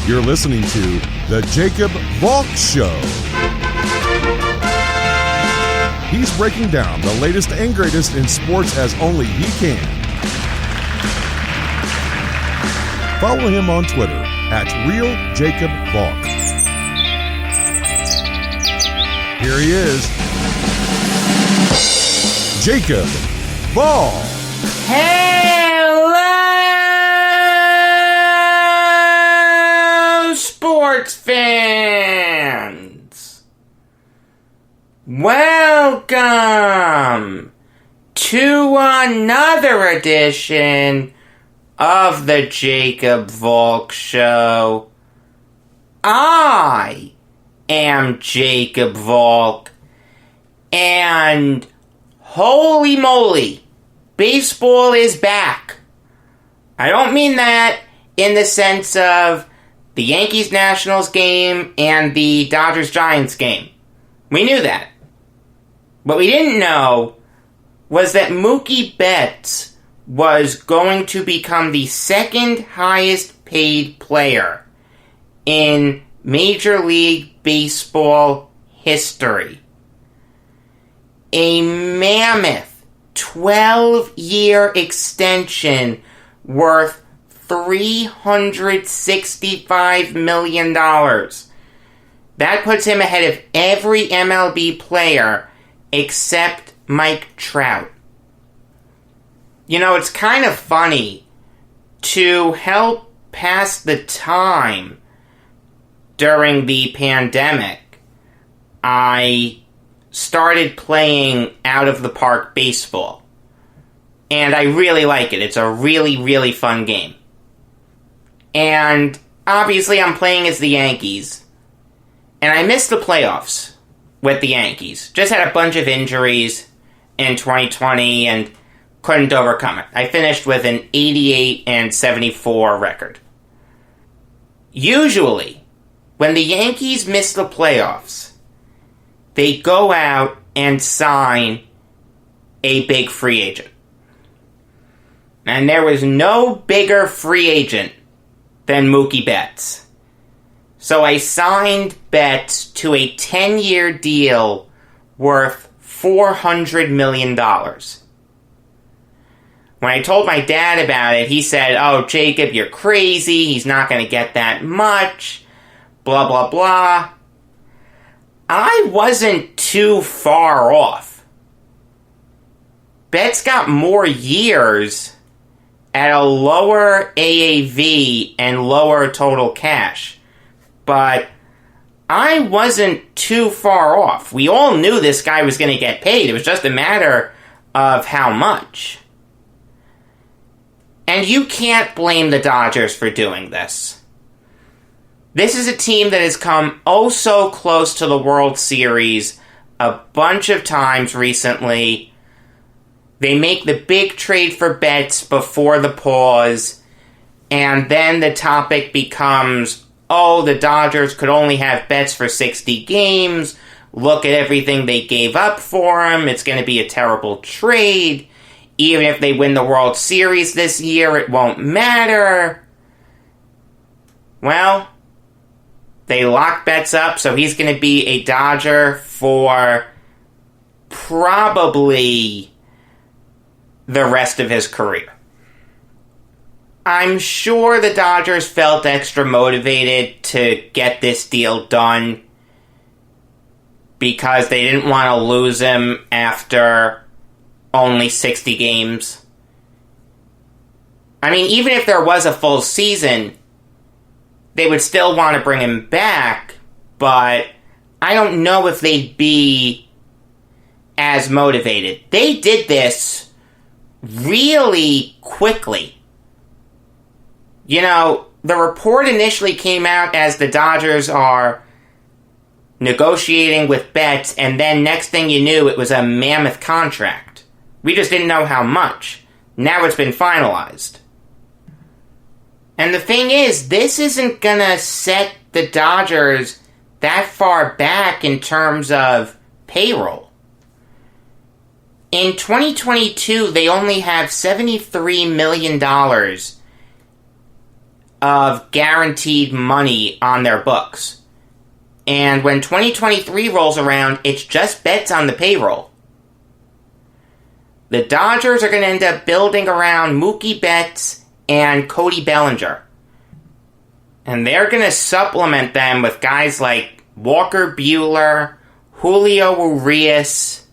You're listening to The Jacob Valk Show. He's breaking down the latest and greatest in sports as only he can. Follow him on Twitter at RealJacobValk. Here he is, Jacob Valk. Hello, sports fans. Welcome to another edition of the Jacob Valk Show. I am Jacob Valk, and holy moly, baseball is back. I don't mean that in the sense of the Yankees-Nationals game and the Dodgers-Giants game. We knew that. What we didn't know was that Mookie Betts was going to become the second highest paid player in Major League Baseball history. A mammoth 12-year extension worth $365 million. That puts him ahead of every MLB player except Mike Trout. You know, it's kind of funny to help pass the time during the pandemic. I started playing out-of-the-park baseball, and I really like it. It's a really, really fun game. And obviously I'm playing as the Yankees, and I missed the playoffs with the Yankees. Just had a bunch of injuries in 2020 and couldn't overcome it. I finished with an 88-74 record. Usually, when the Yankees miss the playoffs, they go out and sign a big free agent. And there was no bigger free agent than Mookie Betts. So I signed Betts to a 10-year deal worth $400 million. When I told my dad about it, he said, "Oh, Jacob, you're crazy. He's not going to get that much. Blah, blah, blah." I wasn't too far off. Betts got more years at a lower AAV and lower total cash. But I wasn't too far off. We all knew this guy was going to get paid. It was just a matter of how much. And you can't blame the Dodgers for doing this. This is a team that has come oh so close to the World Series a bunch of times recently. They make the big trade for Betts before the pause, and then the topic becomes, oh, the Dodgers could only have Betts for 60 games. Look at everything they gave up for him. It's going to be a terrible trade. Even if they win the World Series this year, it won't matter. Well, they locked Betts up, so he's going to be a Dodger for probably the rest of his career. I'm sure the Dodgers felt extra motivated to get this deal done because they didn't want to lose him after only 60 games. I mean, even if there was a full season, they would still want to bring him back, but I don't know if they'd be as motivated. They did this really quickly. You know, the report initially came out as the Dodgers are negotiating with Betts, and then next thing you knew, it was a mammoth contract. We just didn't know how much. Now it's been finalized. And the thing is, this isn't gonna set the Dodgers that far back in terms of payroll. In 2022, they only have $73 million of guaranteed money on their books. And when 2023 rolls around, it's just Betts on the payroll. The Dodgers are going to end up building around Mookie Betts and Cody Bellinger. And they're going to supplement them with guys like Walker Buehler, Julio Urias,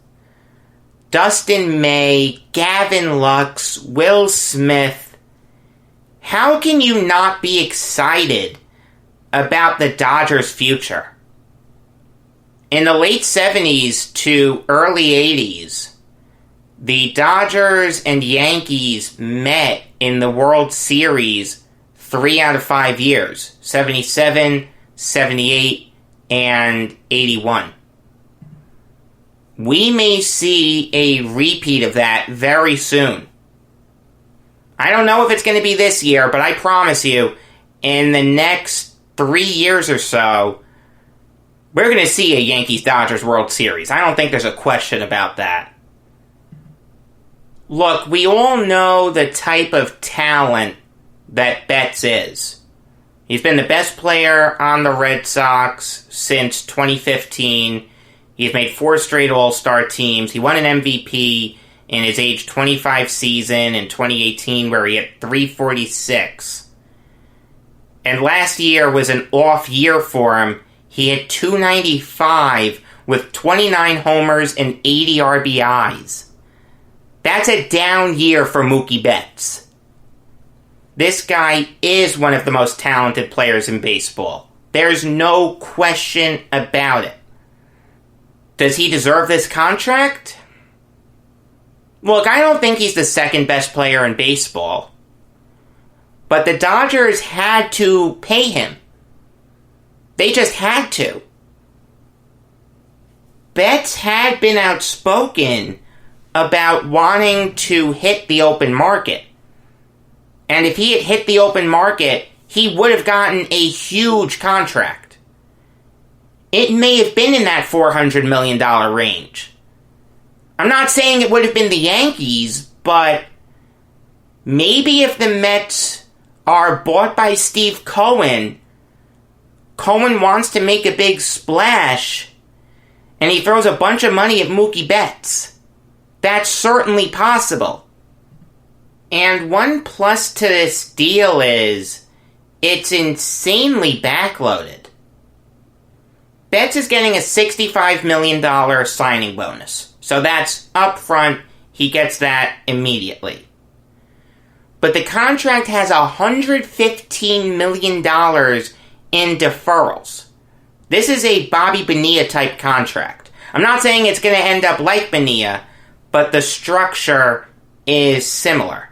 Dustin May, Gavin Lux, Will Smith. How can you not be excited about the Dodgers' future? In the late 70s to early 80s, the Dodgers and Yankees met in the World Series 3 out of 5 years, 77, 78, and 81. We may see a repeat of that very soon. I don't know if it's going to be this year, but I promise you, in the next 3 years or so, we're going to see a Yankees-Dodgers World Series. I don't think there's a question about that. Look, we all know the type of talent that Betts is. He's been the best player on the Red Sox since 2015. He's made 4 straight All-Star teams. He won an MVP in his age 25 season in 2018 where he hit .346. And last year was an off year for him. He hit .295 with 29 homers and 80 RBIs. That's a down year for Mookie Betts. This guy is one of the most talented players in baseball. There's no question about it. Does he deserve this contract? Look, I don't think he's the second best player in baseball. But the Dodgers had to pay him. They just had to. Betts had been outspoken about wanting to hit the open market. And if he had hit the open market, he would have gotten a huge contract. It may have been in that $400 million range. I'm not saying it would have been the Yankees, but maybe if the Mets are bought by Steve Cohen, Cohen wants to make a big splash, and he throws a bunch of money at Mookie Betts. That's certainly possible. And one plus to this deal is, it's insanely backloaded. Betts is getting a $65 million signing bonus. So that's upfront. He gets that immediately. But the contract has $115 million in deferrals. This is a Bobby Bonilla type contract. I'm not saying it's going to end up like Bonilla, but the structure is similar.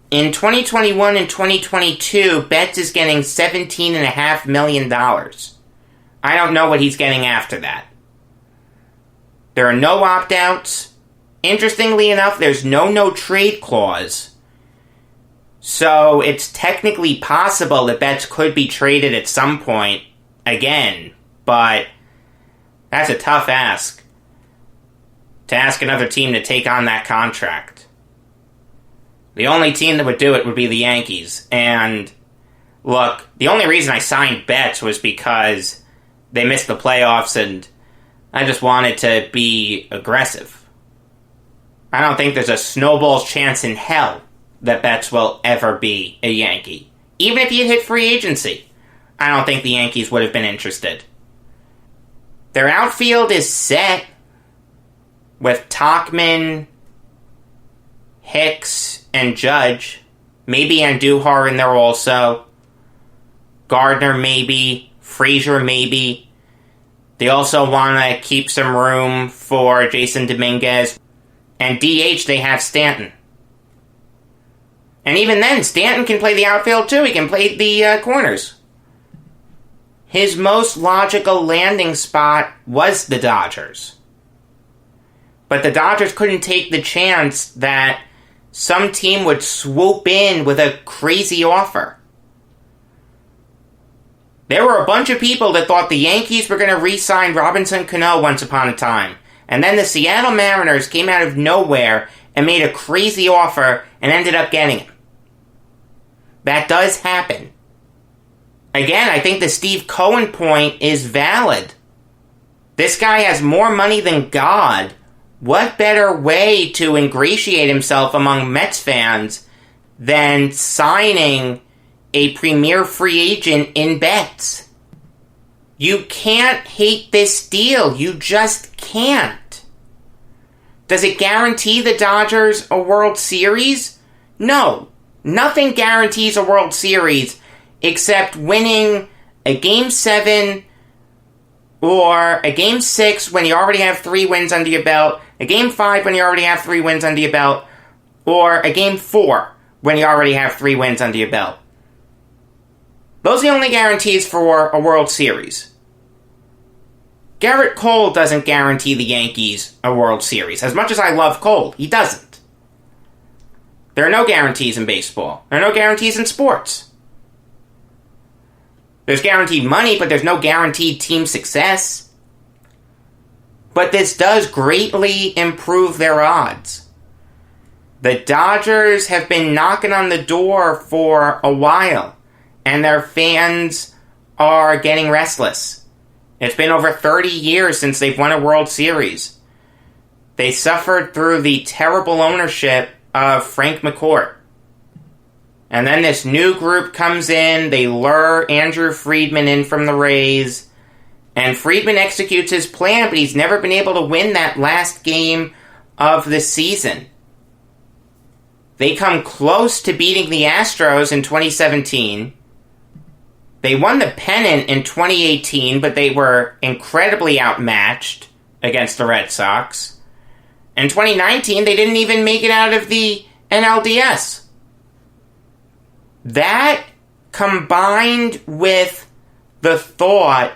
In 2021 and 2022, Betts is getting $17.5 million. I don't know what he's getting after that. There are no opt-outs. Interestingly enough, there's no trade clause. So it's technically possible that Betts could be traded at some point again, but that's a tough ask. To ask another team to take on that contract. The only team that would do it would be the Yankees. And look, the only reason I signed Betts was because they missed the playoffs and I just wanted to be aggressive. I don't think there's a snowball's chance in hell that Betts will ever be a Yankee. Even if he had hit free agency, I don't think the Yankees would have been interested. Their outfield is set with Tauchman, Hicks, and Judge. Maybe Andujar in there also. Gardner maybe. Frazier maybe. They also want to keep some room for Jason Dominguez. And DH, they have Stanton. And even then, Stanton can play the outfield too. He can play the corners. His most logical landing spot was the Dodgers. But the Dodgers couldn't take the chance that some team would swoop in with a crazy offer. There were a bunch of people that thought the Yankees were going to re-sign Robinson Cano once upon a time. And then the Seattle Mariners came out of nowhere and made a crazy offer and ended up getting him. That does happen. Again, I think the Steve Cohen point is valid. This guy has more money than God. What better way to ingratiate himself among Mets fans than signing a premier free agent in Betts? You can't hate this deal. You just can't. Does it guarantee the Dodgers a World Series? No. Nothing guarantees a World Series except winning a Game 7 or a Game 6 when you already have 3 wins under your belt, a Game 5 when you already have 3 wins under your belt, or a Game 4 when you already have 3 wins under your belt. Those are the only guarantees for a World Series. Garrett Cole doesn't guarantee the Yankees a World Series. As much as I love Cole, he doesn't. There are no guarantees in baseball. There are no guarantees in sports. There's guaranteed money, but there's no guaranteed team success. But this does greatly improve their odds. The Dodgers have been knocking on the door for a while, and their fans are getting restless. It's been over 30 years since they've won a World Series. They suffered through the terrible ownership of Frank McCourt. And then this new group comes in, they lure Andrew Friedman in from the Rays, and Friedman executes his plan, but he's never been able to win that last game of the season. They come close to beating the Astros in 2017. They won the pennant in 2018, but they were incredibly outmatched against the Red Sox. In 2019, they didn't even make it out of the NLDS. That, combined with the thought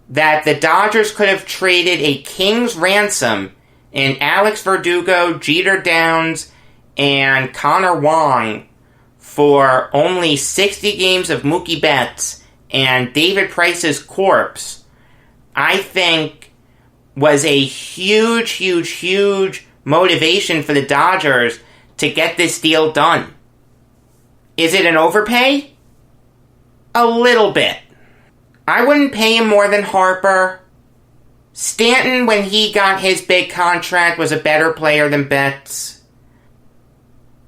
that the Dodgers could have traded a king's ransom in Alex Verdugo, Jeter Downs, and Connor Wong for only 60 games of Mookie Betts and David Price's corpse, I think was a huge motivation for the Dodgers to get this deal done. Is it an overpay? A little bit. I wouldn't pay him more than Harper. Stanton, when he got his big contract, was a better player than Betts.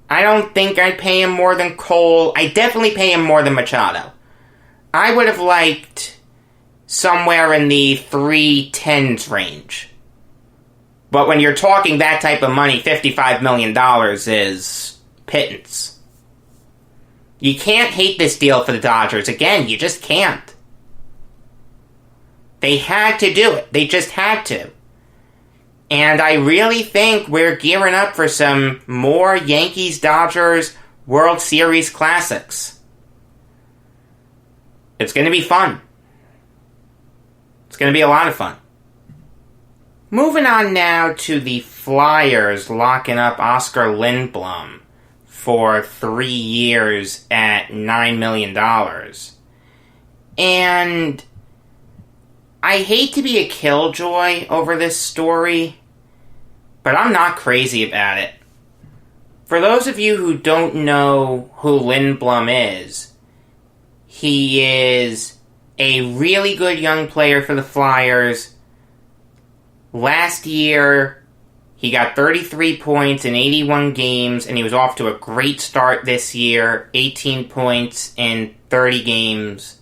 I don't think I'd pay him more than Cole. I definitely pay him more than Machado. I would have liked somewhere in the 310s range. But when you're talking that type of money, $55 million is pittance. You can't hate this deal for the Dodgers. Again, you just can't. They had to do it. They just had to. And I really think we're gearing up for some more Yankees-Dodgers World Series classics. It's going to be fun. It's going to be a lot of fun. Moving on now to the Flyers locking up Oskar Lindblom for 3 years at $9 million. And I hate to be a killjoy over this story, but I'm not crazy about it. For those of you who don't know who Lindblom is, he is a really good young player for the Flyers. Last year, he got 33 points in 81 games, and he was off to a great start this year, 18 points in 30 games.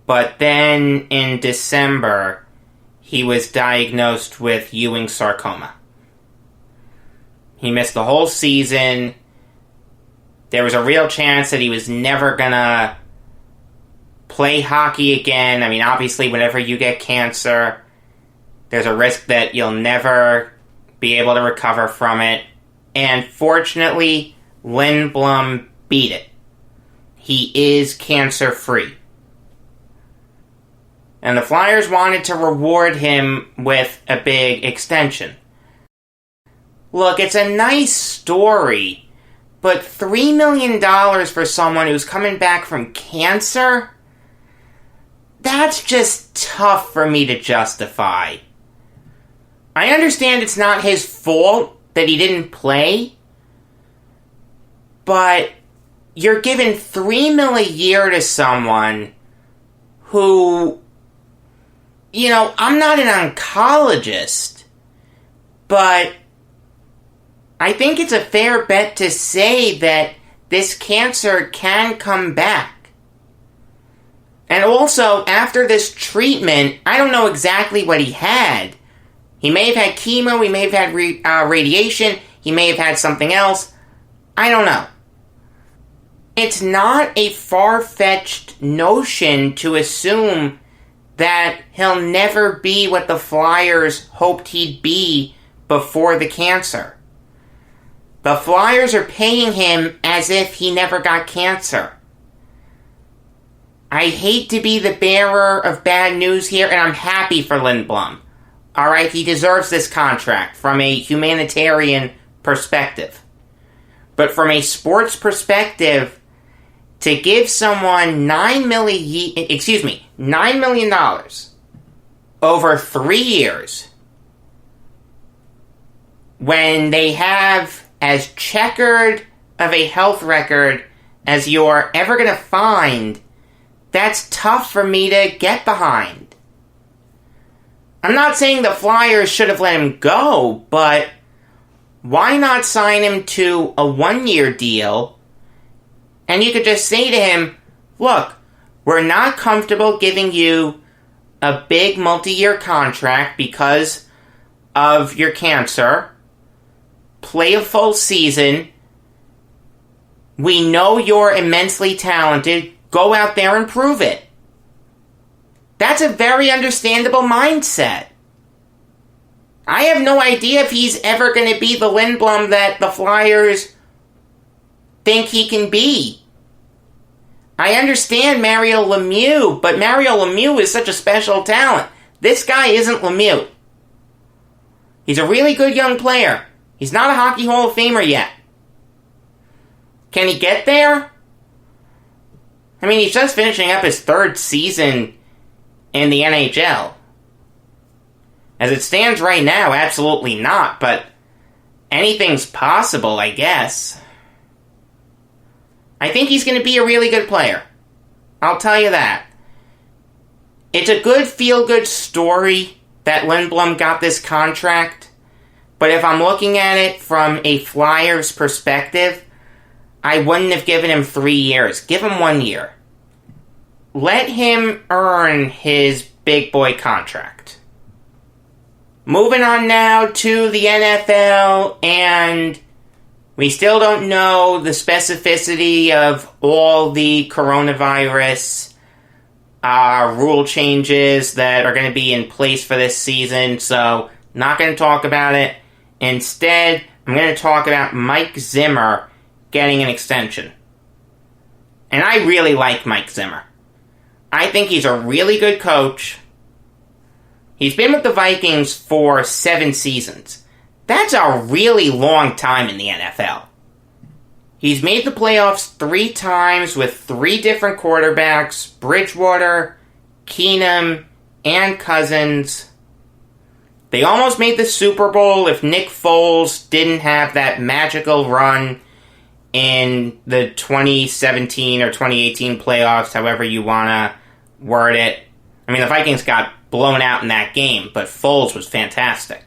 But then, in December, he was diagnosed with Ewing sarcoma. He missed the whole season. There was a real chance that he was never gonna play hockey again. I mean, obviously, whenever you get cancer, there's a risk that you'll never be able to recover from it. And fortunately, Lindblom beat it. He is cancer-free. And the Flyers wanted to reward him with a big extension. Look, it's a nice story, but $3 million for someone who's coming back from cancer? That's just tough for me to justify. I understand it's not his fault that he didn't play, but you're giving $3 million a year to someone who, I'm not an oncologist, but I think it's a fair bet to say that this cancer can come back. And also, after this treatment, I don't know exactly what he had. He may have had chemo, he may have had radiation, he may have had something else. I don't know. It's not a far-fetched notion to assume that he'll never be what the Flyers hoped he'd be before the cancer. The Flyers are paying him as if he never got cancer. I hate to be the bearer of bad news here, and I'm happy for Lindblom. Alright, he deserves this contract from a humanitarian perspective. But from a sports perspective, to give someone $9 million over 3 years, when they have as checkered of a health record as you're ever going to find, that's tough for me to get behind. I'm not saying the Flyers should have let him go, but why not sign him to a 1-year deal? And you could just say to him, look, we're not comfortable giving you a big multi-year contract because of your cancer. Play a full season. We know you're immensely talented. Go out there and prove it. That's a very understandable mindset. I have no idea if he's ever going to be the Lindblom that the Flyers think he can be. I understand Mario Lemieux, but Mario Lemieux is such a special talent. This guy isn't Lemieux. He's a really good young player. He's not a Hockey Hall of Famer yet. Can he get there? I mean, he's just finishing up his 3rd season in the NHL. As it stands right now, absolutely not, but anything's possible, I guess. I think he's going to be a really good player. I'll tell you that. It's a good feel-good story that Lindblom got this contract, but if I'm looking at it from a Flyers perspective, I wouldn't have given him 3 years. Give him 1 year. Let him earn his big boy contract. Moving on now to the NFL, and we still don't know the specificity of all the coronavirus rule changes that are going to be in place for this season, so not going to talk about it. Instead, I'm going to talk about Mike Zimmer getting an extension. And I really like Mike Zimmer. I think he's a really good coach. He's been with the Vikings for 7 seasons. That's a really long time in the NFL. He's made the playoffs 3 times with 3 different quarterbacks, Bridgewater, Keenum, and Cousins. They almost made the Super Bowl if Nick Foles didn't have that magical run in the 2017 or 2018 playoffs, however you want to word it. I mean, the Vikings got blown out in that game, but Foles was fantastic.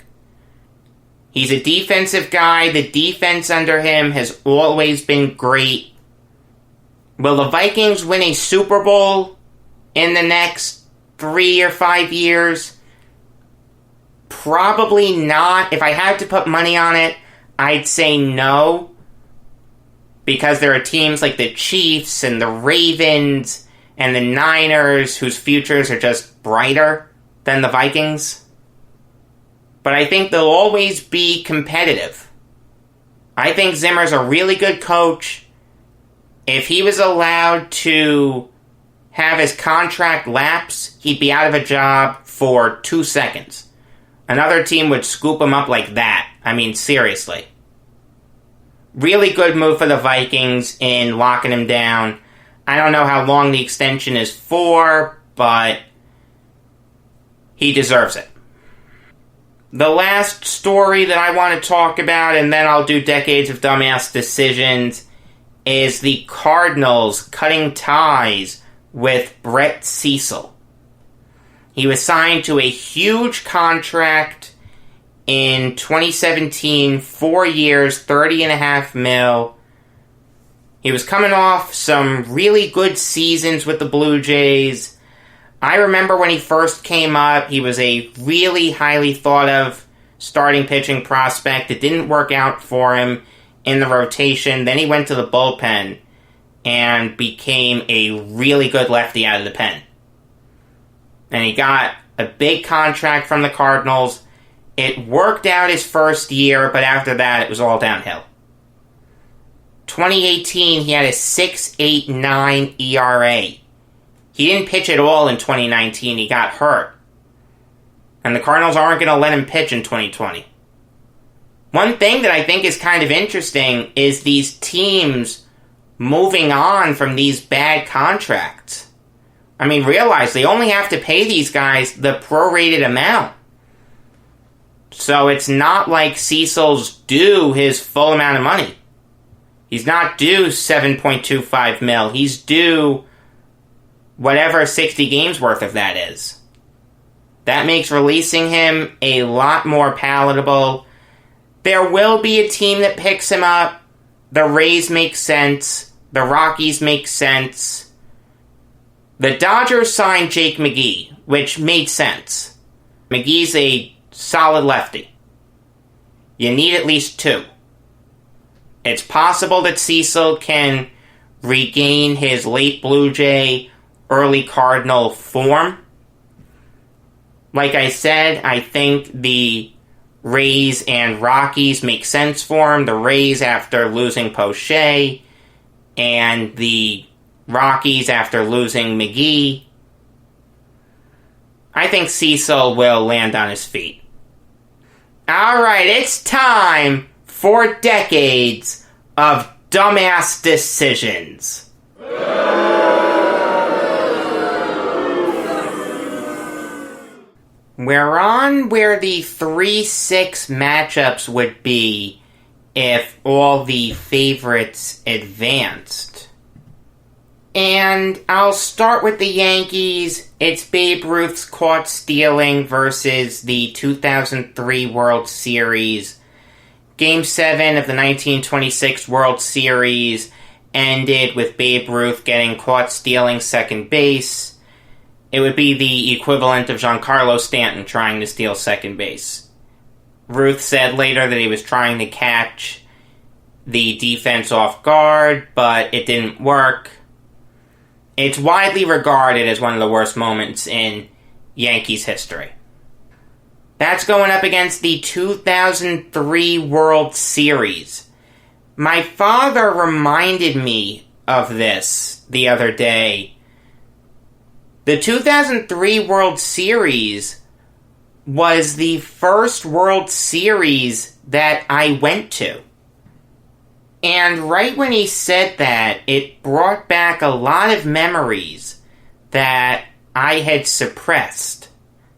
He's a defensive guy. The defense under him has always been great. Will the Vikings win a Super Bowl in the next 3 or 5 years? Probably not. If I had to put money on it, I'd say no. Because there are teams like the Chiefs and the Ravens and the Niners whose futures are just brighter than the Vikings. But I think they'll always be competitive. I think Zimmer's a really good coach. If he was allowed to have his contract lapse, he'd be out of a job for 2 seconds. Another team would scoop him up like that. I mean, seriously. Really good move for the Vikings in locking him down. I don't know how long the extension is for, but he deserves it. The last story that I want to talk about, and then I'll do decades of dumbass decisions, is the Cardinals cutting ties with Brett Cecil. He was signed to a huge contract in 2017, 4 years, $30.5 million. He was coming off some really good seasons with the Blue Jays. I remember when he first came up, he was a really highly thought of starting pitching prospect. It didn't work out for him in the rotation. Then he went to the bullpen and became a really good lefty out of the pen. And he got a big contract from the Cardinals. It worked out his first year, but after that, it was all downhill. 2018, he had a 6.89 ERA. He didn't pitch at all in 2019. He got hurt. And the Cardinals aren't going to let him pitch in 2020. One thing that I think is kind of interesting is these teams moving on from these bad contracts. I mean, realize they only have to pay these guys the prorated amount. So it's not like Cecil's due his full amount of money. He's not due $7.25 million. He's due whatever 60 games worth of that is. That makes releasing him a lot more palatable. There will be a team that picks him up. The Rays make sense. The Rockies make sense. The Dodgers signed Jake McGee, which made sense. McGee's a solid lefty. You need at least two. It's possible that Cecil can regain his late Blue Jay, early Cardinal form. Like I said, I think the Rays and Rockies make sense for him. The Rays after losing Poche, and the Rockies after losing McGee. I think Cecil will land on his feet. Alright, it's time for decades of dumbass decisions. We're on where the 3-6 matchups would be if all the favorites advanced. And I'll start with the Yankees. It's Babe Ruth's caught stealing versus the 2003 World Series. Game 7 of the 1926 World Series ended with Babe Ruth getting caught stealing second base. It would be the equivalent of Giancarlo Stanton trying to steal second base. Ruth said later that he was trying to catch the defense off guard, but it didn't work. It's widely regarded as one of the worst moments in Yankees history. That's going up against the 2003 World Series. My father reminded me of this the other day. The 2003 World Series was the first World Series that I went to. And right when he said that, it brought back a lot of memories that I had suppressed.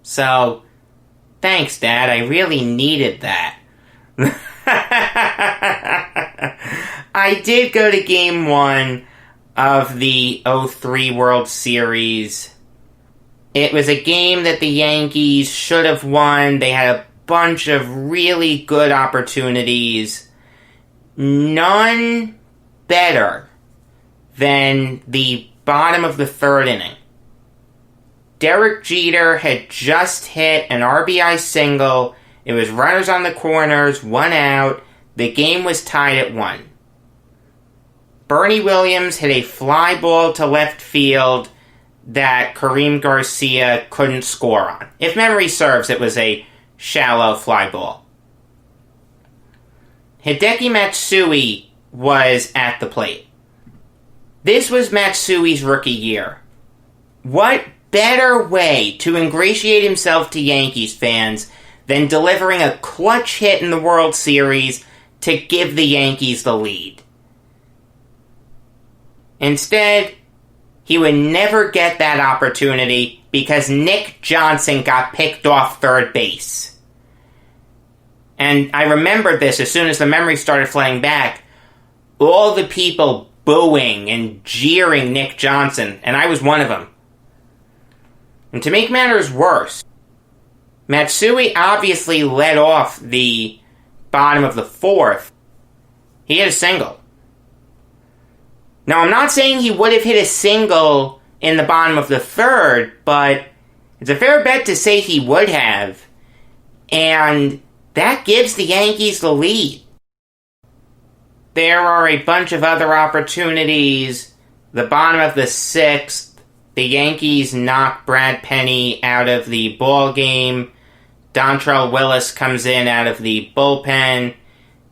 So, thanks, Dad. I really needed that. I did go to Game 1 of the 2003 World Series. It was a game that the Yankees should have won. They had a bunch of really good opportunities. None better than the bottom of the third inning. Derek Jeter had just hit an RBI single. It was runners on the corners, 1 out. The game was tied at 1. Bernie Williams hit a fly ball to left field that Kareem Garcia couldn't score on. If memory serves, it was a shallow fly ball. Hideki Matsui was at the plate. This was Matsui's rookie year. What better way to ingratiate himself to Yankees fans than delivering a clutch hit in the World Series to give the Yankees the lead? Instead, he would never get that opportunity because Nick Johnson got picked off third base. And I remembered this as soon as the memory started flooding back. All the people booing and jeering Nick Johnson, and I was one of them. And to make matters worse, Matsui obviously led off the bottom of the fourth. He hit a single. Now, I'm not saying he would have hit a single in the bottom of the third, but it's a fair bet to say he would have. And that gives the Yankees the lead. There are a bunch of other opportunities. The bottom of the sixth, the Yankees knock Brad Penny out of the ball game. Dontrell Willis comes in out of the bullpen.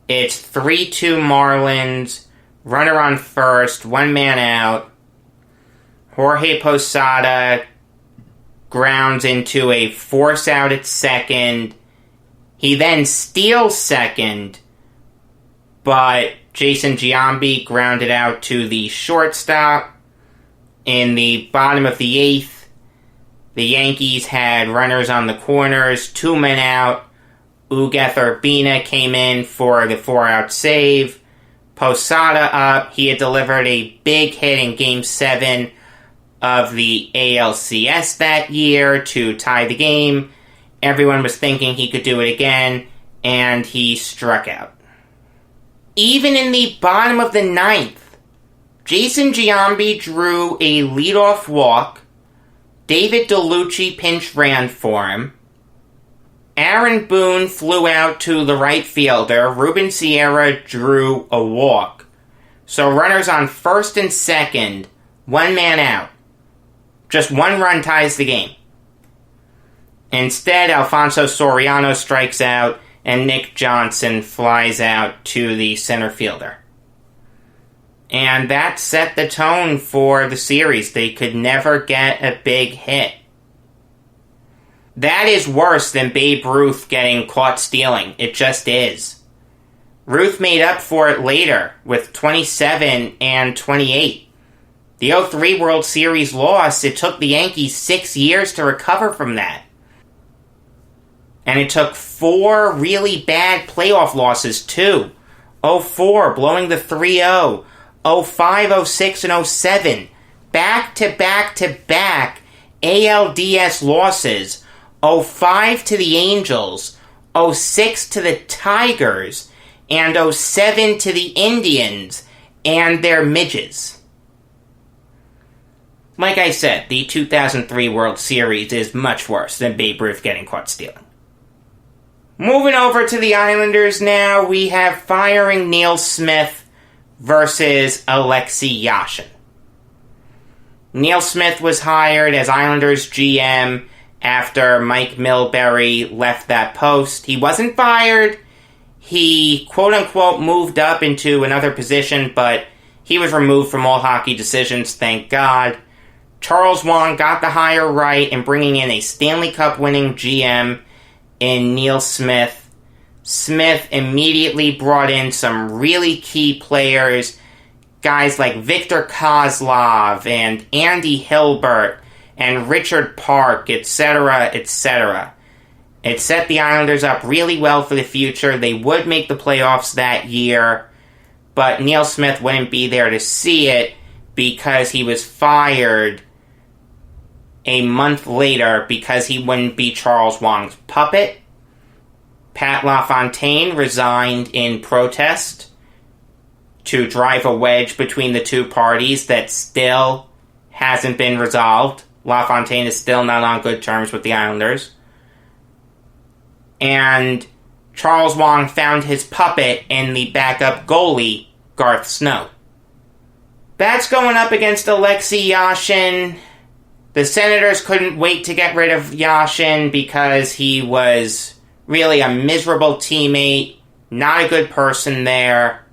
It's 3-2 Marlins. Runner on first, one man out. Jorge Posada grounds into a force out at second. He then steals second, but Jason Giambi grounded out to the shortstop. In the bottom of the eighth, the Yankees had runners on the corners, 2 men out. Ugueth Urbina came in for the 4-out save. Posada up. He had delivered a big hit in Game 7 of the ALCS that year to tie the game. Everyone was thinking he could do it again, and he struck out. Even in the bottom of the ninth, Jason Giambi drew a leadoff walk. David DeLucci pinch ran for him. Aaron Boone flew out to the right fielder. Ruben Sierra drew a walk. So runners on first and second, 1 man out. Just 1 run ties the game. Instead, Alfonso Soriano strikes out, and Nick Johnson flies out to the center fielder. And that set the tone for the series. They could never get a big hit. That is worse than Babe Ruth getting caught stealing. It just is. Ruth made up for it later with 27 and 28. The 03 World Series loss, it took the Yankees 6 years to recover from that. And it took 4 really bad playoff losses, too. 04, blowing the 3-0. 05, 06, and 07. Back-to-back-to-back ALDS losses. 05 to the Angels. 06 to the Tigers. And 07 to the Indians. And their midges. Like I said, the 2003 World Series is much worse than Babe Ruth getting caught stealing. Moving over to the Islanders now, we have firing Neil Smith versus Alexei Yashin. Neil Smith was hired as Islanders GM after Mike Milbury left that post. He wasn't fired. He, quote-unquote, moved up into another position, but he was removed from all hockey decisions, thank God. Charles Wang got the hire right in bringing in a Stanley Cup winning GM in Neil Smith. Smith immediately brought in some really key players, guys like Victor Kozlov and Andy Hilbert and Richard Park, etc., etc. It set the Islanders up really well for the future. They would make the playoffs that year, but Neil Smith wouldn't be there to see it because he was fired a month later because he wouldn't be Charles Wang's puppet. Pat LaFontaine resigned in protest to drive a wedge between the two parties that still hasn't been resolved. LaFontaine is still not on good terms with the Islanders. And Charles Wang found his puppet in the backup goalie, Garth Snow. That's going up against Alexei Yashin. The Senators couldn't wait to get rid of Yashin because he was really a miserable teammate, not a good person there.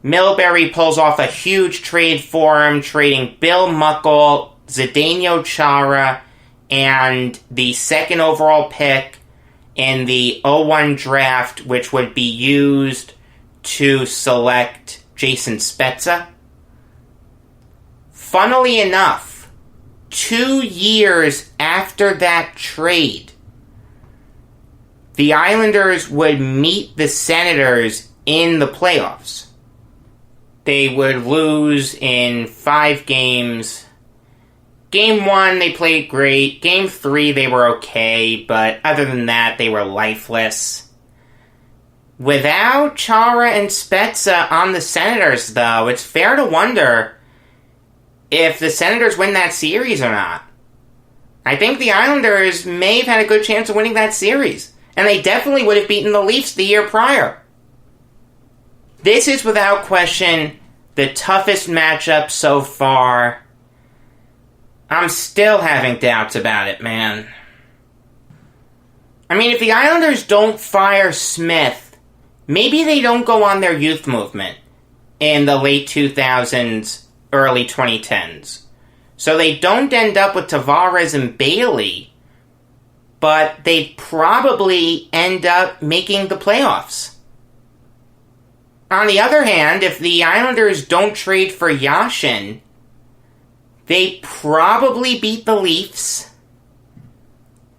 Milbury pulls off a huge trade for him, trading Bill Muckle, Zdeno Chara, and the second overall pick in the 01 draft, which would be used to select Jason Spezza. Funnily enough, 2 years after that trade, the Islanders would meet the Senators in the playoffs. they would lose in 5 games. Game 1, they played great. Game 3, they were okay, but other than that, they were lifeless. Without Chara and Spezza on the Senators, though, it's fair to wonder if the Senators win that series or not. I think the Islanders may have had a good chance of winning that series, and they definitely would have beaten the Leafs the year prior. This is without question the toughest matchup so far. I'm still having doubts about it, man. I mean, if the Islanders don't fire Smith, maybe they don't go on their youth movement in the late 2000s, early 2010s. So they don't end up with Tavares and Bailey, but they probably end up making the playoffs. On the other hand, if the Islanders don't trade for Yashin, they probably beat the Leafs.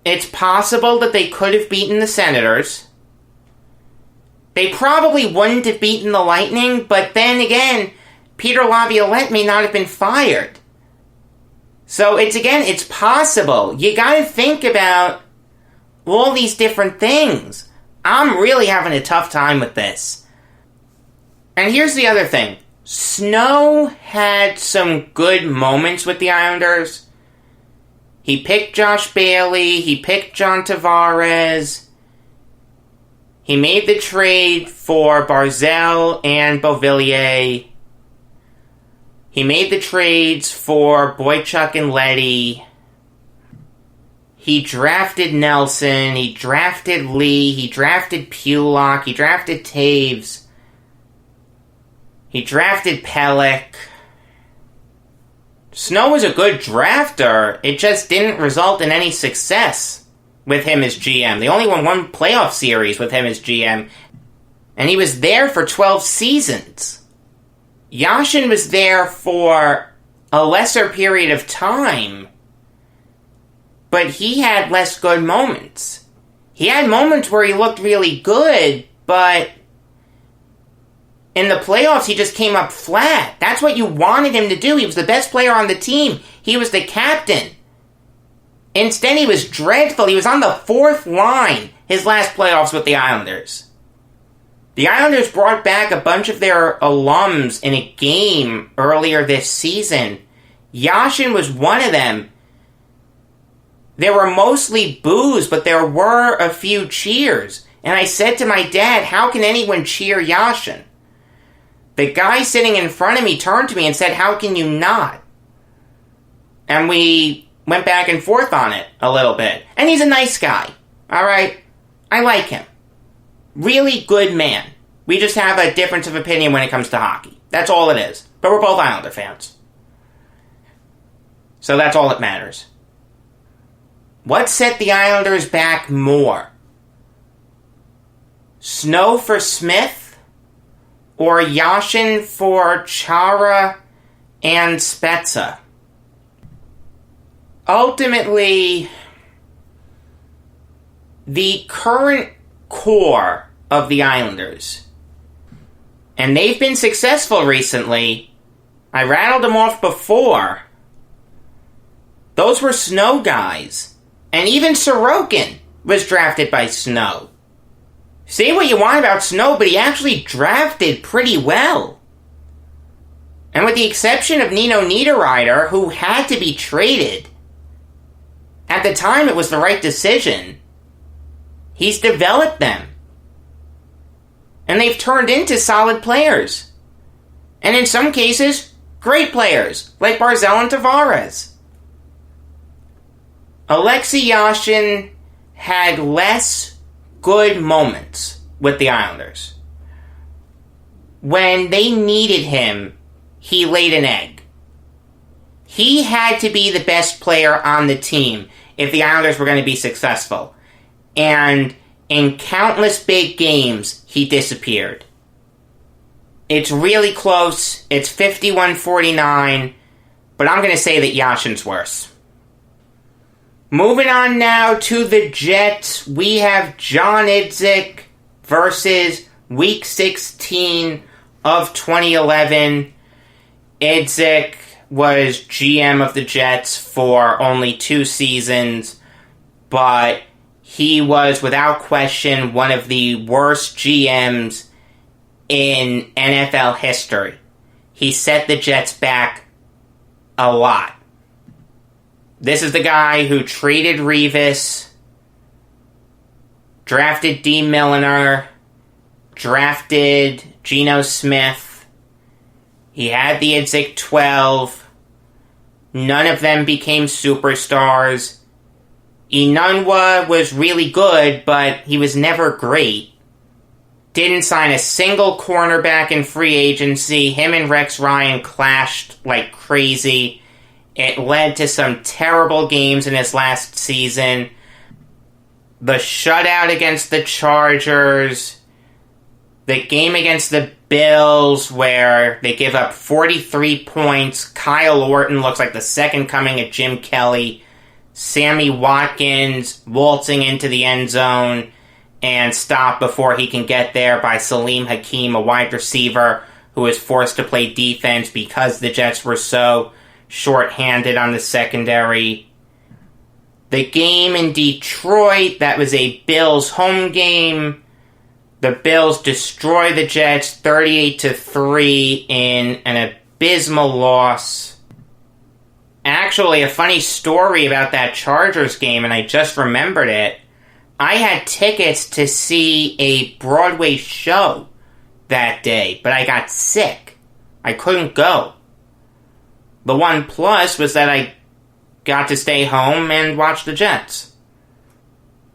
It's possible that they could have beaten the Senators. They probably wouldn't have beaten the Lightning, but then again, Peter Laviolette may not have been fired. So it's possible. You gotta think about all these different things. I'm really having a tough time with this. And here's the other thing. Snow had some good moments with the Islanders. He picked Josh Bailey. He picked John Tavares. He made the trade for Barzal and Beauvillier. He made the trades for Boychuk and Leddy. He drafted Nelson. He drafted Lee. He drafted Pulock. He drafted Taves. He drafted Pelech. Snow was a good drafter. It just didn't result in any success with him as GM. They only won 1 playoff series with him as GM. And he was there for 12 seasons. Yashin was there for a lesser period of time, but he had less good moments. He had moments where he looked really good, but in the playoffs he just came up flat. That's what you wanted him to do. He was the best player on the team. He was the captain. Instead, he was dreadful. He was on the 4th line his last playoffs with the Islanders. The Islanders brought back a bunch of their alums in a game earlier this season. Yashin was one of them. There were mostly boos, but there were a few cheers. And I said to my dad, how can anyone cheer Yashin? The guy sitting in front of me turned to me and said, how can you not? And we went back and forth on it a little bit. And he's a nice guy, alright? I like him. Really good man. We just have a difference of opinion when it comes to hockey. That's all it is. But we're both Islander fans. So that's all that matters. What set the Islanders back more? Snow for Smith? Or Yashin for Chara and Spezza? Ultimately, the current core of the Islanders, and they've been successful recently. I rattled them off before. Those were Snow guys. And even Sorokin was drafted by Snow. Say what you want about Snow, but he actually drafted pretty well. And with the exception of Nino Niederreiter, who had to be traded, at the time it was the right decision. He's developed them. And they've turned into solid players. And in some cases, great players, like Barzal and Tavares. Alexei Yashin had less good moments with the Islanders. When they needed him, he laid an egg. He had to be the best player on the team if the Islanders were going to be successful. And in countless big games, he disappeared. It's really close. It's 51-49. But I'm going to say that Yashin's worse. Moving on now to the Jets. We have John Idzik versus Week 16 of 2011, Idzik was GM of the Jets for only 2 seasons, but he was without question one of the worst GMs in NFL history. He set the Jets back a lot. This is the guy who traded Revis, drafted D. Milliner, drafted Geno Smith. He had the Idzik 12. None of them became superstars. Enunwa was really good, but he was never great. Didn't sign a single cornerback in free agency. Him and Rex Ryan clashed like crazy. It led to some terrible games in his last season. The shutout against the Chargers. The game against the Bills where they give up 43 points. Kyle Orton looks like the second coming of Jim Kelly. Sammy Watkins waltzing into the end zone and stopped before he can get there by Salim Hakeem, a wide receiver who was forced to play defense because the Jets were so short-handed on the secondary. The game in Detroit, that was a Bills home game. The Bills destroy the Jets 38-3 in an abysmal loss. Actually, a funny story about that Chargers game, and I just remembered it. I had tickets to see a Broadway show that day, but I got sick. I couldn't go. The one plus was that I got to stay home and watch the Jets.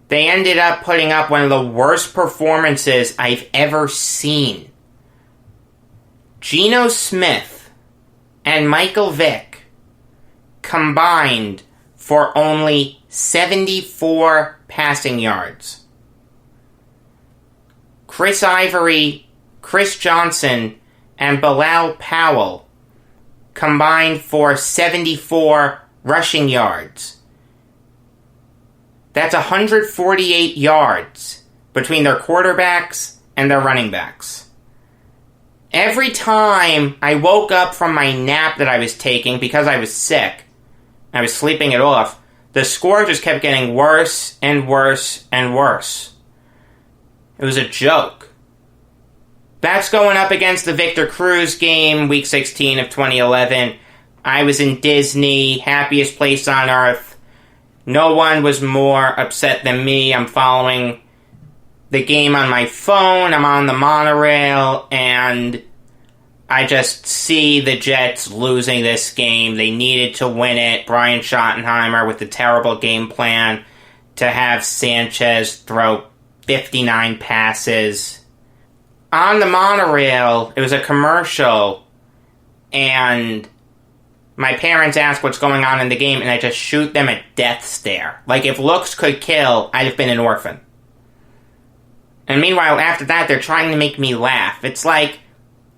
They ended up putting up one of the worst performances I've ever seen. Geno Smith and Michael Vick combined for only 74 passing yards. Chris Ivory, Chris Johnson, and Bilal Powell combined for 74 rushing yards. That's 148 yards between their quarterbacks and their running backs. Every time I woke up from my nap that I was taking because I was sick, I was sleeping it off, the score just kept getting worse and worse and worse. It was a joke. That's going up against the Victor Cruz game, Week 16 of 2011. I was in Disney, happiest place on earth. No one was more upset than me. I'm following the game on my phone. I'm on the monorail, and I just see the Jets losing this game. They needed to win it. Brian Schottenheimer with the terrible game plan to have Sanchez throw 59 passes. On the monorail, it was a commercial, and my parents asked what's going on in the game, and I just shoot them a death stare. Like, if looks could kill, I'd have been an orphan. And meanwhile, after that, they're trying to make me laugh. It's like,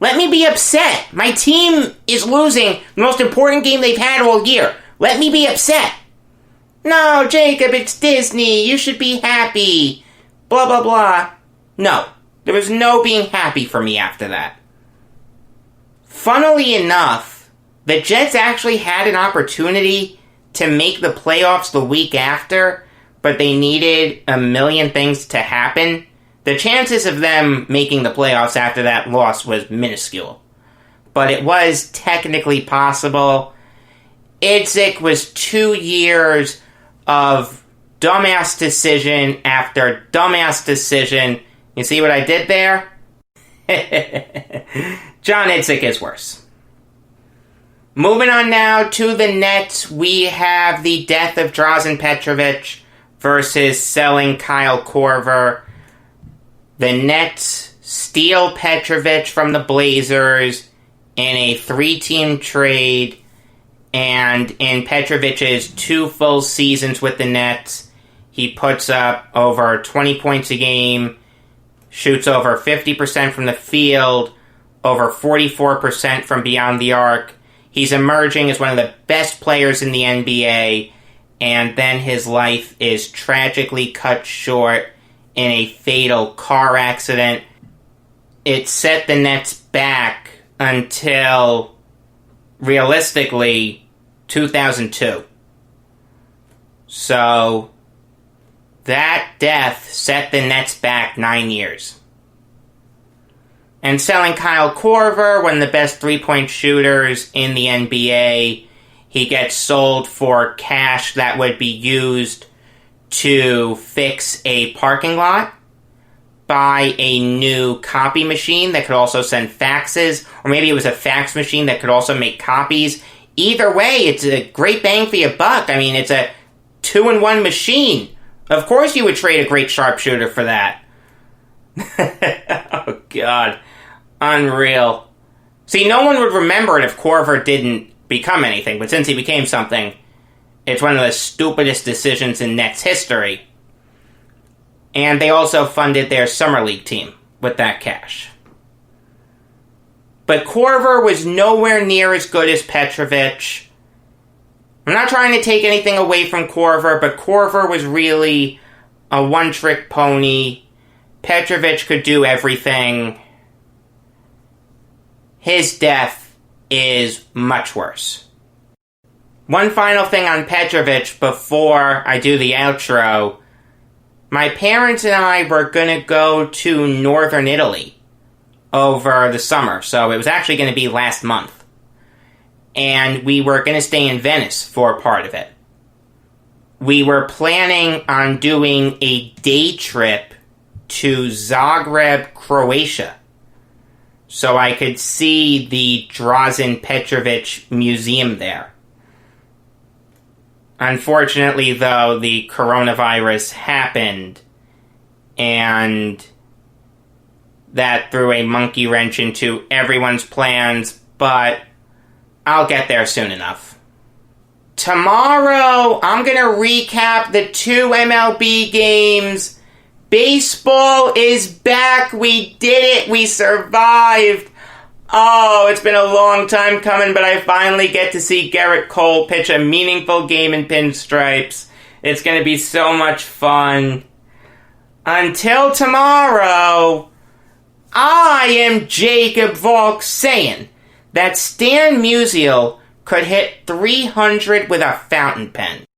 let me be upset. My team is losing the most important game they've had all year. Let me be upset. No, Jacob, it's Disney. You should be happy. Blah, blah, blah. No. There was no being happy for me after that. Funnily enough, the Jets actually had an opportunity to make the playoffs the week after, but they needed a million things to happen. The chances of them making the playoffs after that loss was minuscule. But it was technically possible. Idzik was 2 years of dumbass decision after dumbass decision. You see what I did there? John Idzik is worse. Moving on now to the Nets, we have the death of Drazen Petrovic versus selling Kyle Korver. The Nets steal Petrovic from the Blazers in a 3-team trade, and in Petrovic's 2 full seasons with the Nets, he puts up over 20 points a game, shoots over 50% from the field, over 44% from beyond the arc. He's emerging as one of the best players in the NBA, and then his life is tragically cut short in a fatal car accident. it set the Nets back until, realistically, 2002. So, that death set the Nets back 9 years. And selling Kyle Korver, one of the best three-point shooters in the NBA, he gets sold for cash that would be used to fix a parking lot, buy a new copy machine that could also send faxes, or maybe it was a fax machine that could also make copies. Either way, it's a great bang for your buck. I mean, it's a 2-in-1 machine. Of course you would trade a great sharpshooter for that. Oh, God. Unreal. See, no one would remember it if Korver didn't become anything, but since he became something, it's one of the stupidest decisions in Nets history. And they also funded their summer league team with that cash. But Korver was nowhere near as good as Petrovic. I'm not trying to take anything away from Korver, but Korver was really a one-trick pony. Petrovic could do everything. His death is much worse. One final thing on Petrovic before I do the outro. My parents and I were going to go to northern Italy over the summer, so it was actually going to be last month. And we were going to stay in Venice for part of it. We were planning on doing a day trip to Zagreb, Croatia, so I could see the Drazen Petrovic Museum there. Unfortunately, though, the coronavirus happened, and that threw a monkey wrench into everyone's plans, but I'll get there soon enough. Tomorrow, I'm going to recap the 2 MLB games. Baseball is back. We did it. We survived. Oh, it's been a long time coming, but I finally get to see Gerrit Cole pitch a meaningful game in pinstripes. It's going to be so much fun. Until tomorrow, I am Jacob Valk saying that Stan Musial could hit 300 with a fountain pen.